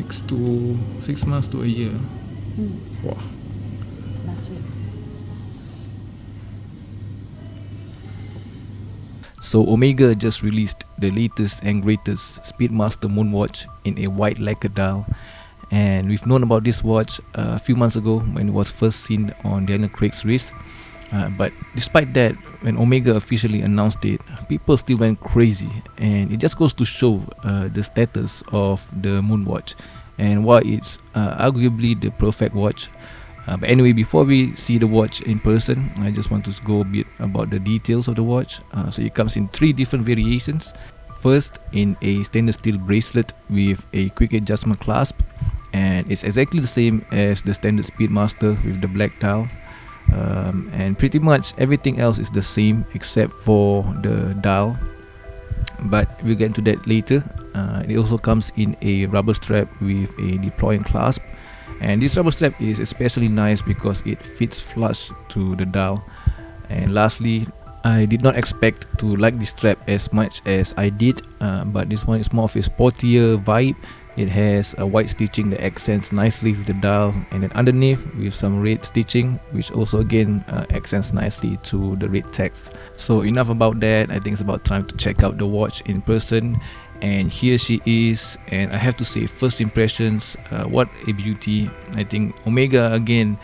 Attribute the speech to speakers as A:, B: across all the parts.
A: 6 months to a year. Wow.
B: That's it.
C: So Omega just released the latest and greatest Speedmaster Moonwatch in a white lacquer dial, and we've known about this watch a few months ago when it was first seen on Daniel Craig's wrist. But despite that, when Omega officially announced it, people still went crazy, and it just goes to show the status of the Moonwatch and why it's arguably the perfect watch. But anyway, before we see the watch in person, I just want to go a bit about the details of the watch. So it comes in 3 different variations. First, in a stainless steel bracelet with a quick adjustment clasp, and it's exactly the same as the standard Speedmaster with the black dial. And pretty much everything else is the same except for the dial, but we'll get into that later. It also comes in a rubber strap with a deploying clasp, and this rubber strap is especially nice because it fits flush to the dial. And lastly, I did not expect to like this strap as much as I did, but this one is more of a sportier vibe. It has a white stitching that accents nicely with the dial, and then underneath with some red stitching, which also again accents nicely to the red text. So enough about that. I think it's about time to check out the watch in person, and here she is. And I have to say, first impressions, what a beauty. I think Omega again,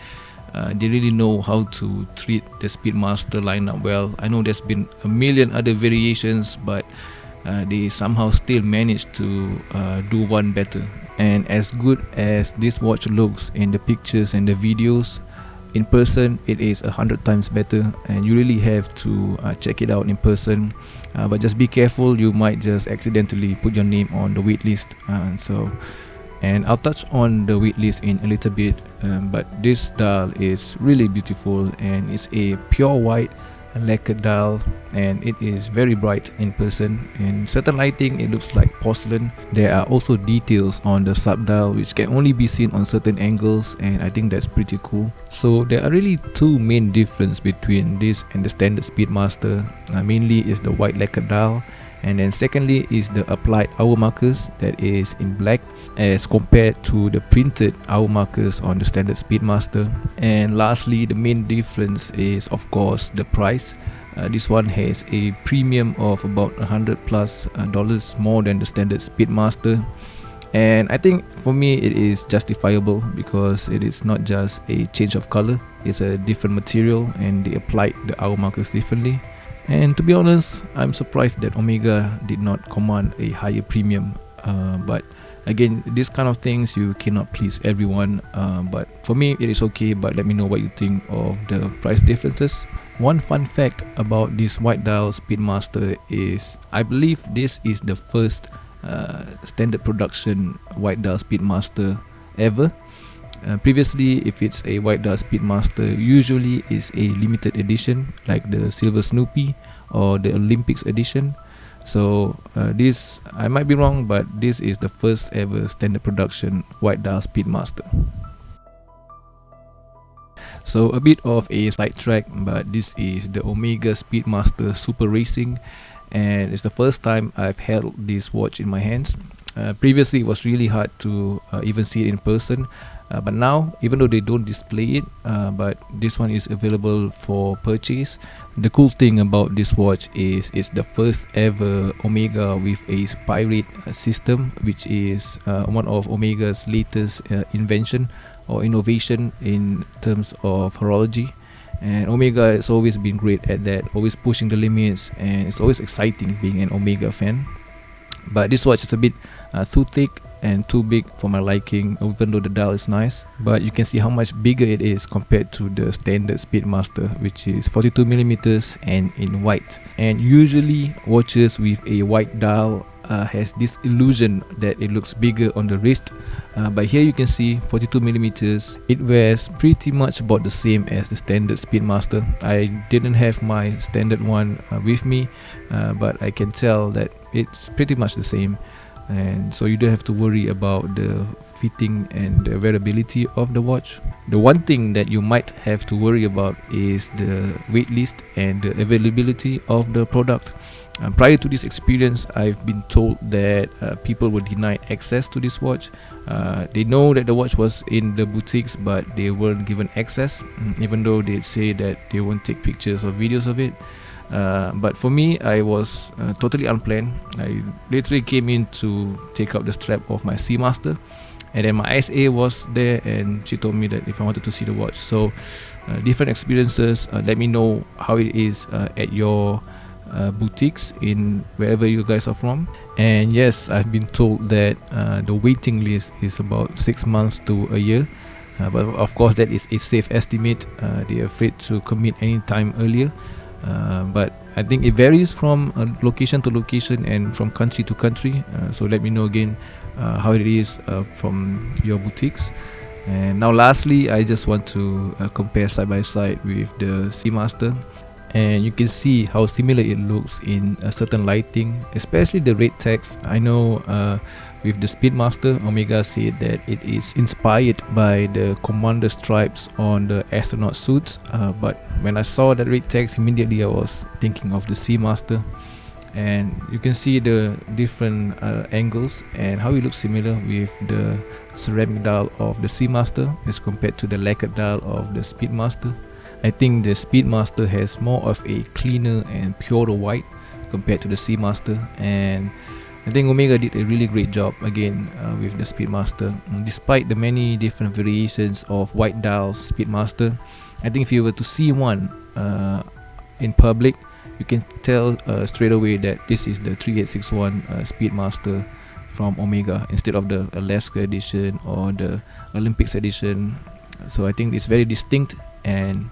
C: they really know how to treat the Speedmaster lineup well. I know there's been a million other variations, but they somehow still managed to do one better. And as good as this watch looks in the pictures and the videos, in person it is 100 times better, and you really have to check it out in person. But just be careful, you might just accidentally put your name on the wait list. And I'll touch on the wait list in a little bit, but this dial is really beautiful, and it's a pure white lacquer dial, and it is very bright in person. In certain lighting it looks like porcelain. There are also details on the sub dial which can only be seen on certain angles, and I think that's pretty cool. So there are really 2 main differences between this and the standard Speedmaster. Mainly is the white lacquer dial, and then secondly is the applied hour markers that is in black as compared to the printed hour markers on the standard Speedmaster. And lastly, the main difference is of course the price. This one has a premium of about $100 plus more than the standard Speedmaster, and I think for me it is justifiable because it is not just a change of color, it's a different material, and they applied the hour markers differently. And to be honest, I'm surprised that Omega did not command a higher premium, but again, these kind of things you cannot please everyone, but for me it is okay. But let me know what you think of the price differences. One fun fact about this white dial Speedmaster is I believe this is the first standard production white dial Speedmaster ever. Previously, if it's a white dial Speedmaster, usually is a limited edition like the Silver Snoopy or the Olympics edition. So this, I might be wrong, but this is the first ever standard production white dial Speedmaster. So a bit of a sidetrack, but this is the Omega Speedmaster Super Racing, and it's the first time I've held this watch in my hands. Previously it was really hard to even see it in person, but now, even though they don't display it, but this one is available for purchase. The cool thing about this watch is it's the first ever Omega with a spy rate system, which is one of Omega's latest invention or innovation in terms of horology. And Omega has always been great at that, always pushing the limits, and it's always exciting being an Omega fan. But this watch is a bit too thick and too big for my liking, even though the dial is nice. But you can see how much bigger it is compared to the standard Speedmaster, which is 42mm and in white. And usually watches with a white dial has this illusion that it looks bigger on the wrist, but here you can see 42mm. It wears pretty much about the same as the standard Speedmaster. I didn't have my standard one with me, but I can tell that it's pretty much the same, and so you don't have to worry about the fitting and the wearability of the watch. The one thing that you might have to worry about is the wait list and the availability of the product. Prior to this experience, I've been told that people were denied access to this watch. They know that the watch was in the boutiques, but they weren't given access, even though they say that they won't take pictures or videos of it. But for me, I was totally unplanned. I literally came in to take out the strap of my Seamaster, and then my SA was there, and she told me that if I wanted to see the watch. So different experiences. Let me know how it is at your boutiques in wherever you guys are from. And yes, I've been told that the waiting list is about 6 months to a year, but of course that is a safe estimate. They're afraid to commit any time earlier, but I think it varies from location to location and from country to country. So let me know again how it is from your boutiques. And now lastly, I just want to compare side by side with the Seamaster, and you can see how similar it looks in a certain lighting, especially the red text. I know with the Speedmaster, Omega said that it is inspired by the commander stripes on the astronaut suits, but when I saw that red text, immediately I was thinking of the Seamaster. And you can see the different angles and how it looks similar with the ceramic dial of the Seamaster as compared to the lacquered dial of the Speedmaster. I think the Speedmaster has more of a cleaner and purer white compared to the Seamaster, and I think Omega did a really great job again with the Speedmaster. Despite the many different variations of white dials Speedmaster, I think if you were to see one in public, you can tell straight away that this is the 3861 Speedmaster from Omega instead of the Alaska edition or the Olympics edition. So I think it's very distinct, and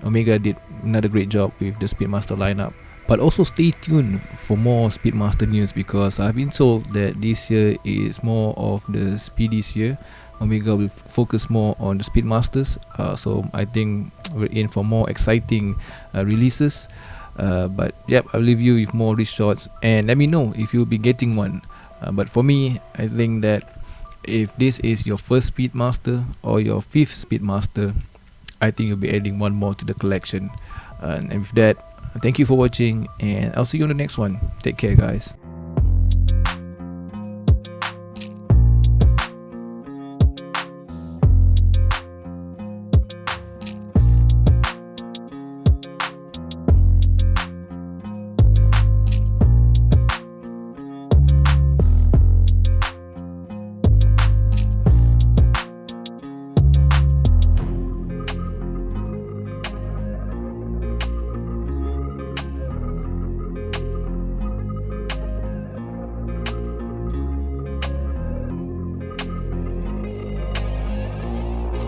C: Omega did another great job with the Speedmaster lineup. But also stay tuned for more Speedmaster news, because I've been told that this year is more of the Speedies year. Omega will focus more on the Speedmasters, so I think we're in for more exciting releases. But yep, I'll leave you with more of these shots, and let me know if you'll be getting one. But for me, I think that if this is your first Speedmaster or your fifth Speedmaster, I think you'll be adding one more to the collection. And with that, thank you for watching, and I'll see you on the next one. Take care, guys.